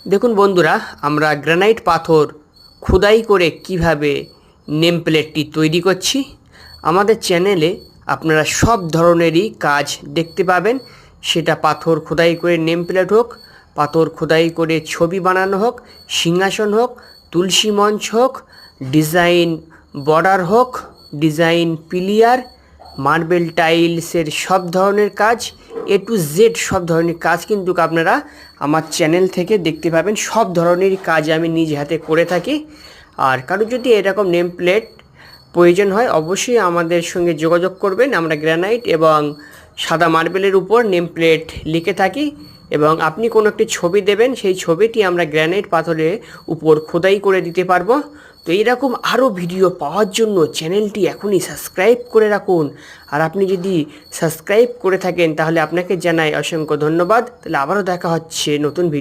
দেখুন বন্ধুরা, আমরা গ্রানাইট পাথর খোদাই করে কিভাবে নেম প্লেটটি তৈরি করছি। আমাদের চ্যানেলে আপনারা সব ধরনেরই কাজ দেখতে পাবেন, সেটা পাথর খোদাই করে নেম প্লেট হোক, পাথর খোদাই করে ছবি বানানো হোক, সিংহাসন হোক, তুলসী মঞ্চ হোক, ডিজাইন বর্ডার হোক, ডিজাইন পিলিয়ার, মার্বেল টাইলসের সব ধরনের কাজ, এ টু জেড সব ধরনের কাজ কিন্তু আপনারা আমার চ্যানেল থেকে দেখতে পাবেন। সব ধরনের কাজ আমি নিজ হাতে করে থাকি। আর কারো যদি এরকম নেম প্লেট প্রয়োজন হয় অবশ্যই আমাদের সঙ্গে যোগাযোগ করবেন। আমরা গ্রানাইট এবং সাদা মার্বেলের উপর নেম প্লেট লিখে থাকি এবং আপনি কোনো একটি ছবি দেবেন, সেই ছবিটি আমরা গ্রানাইট পাথরের উপর খোদাই করে দিতে পারবো। তো এইরকম আরও ভিডিও পাওয়ার জন্য চ্যানেলটি এখনই সাবস্ক্রাইব করে রাখুন। আর আপনি যদি সাবস্ক্রাইব করে থাকেন তাহলে আপনাকে জানাই অসংখ্য ধন্যবাদ। তাহলে আবারও দেখা হচ্ছে নতুন ভিডিও।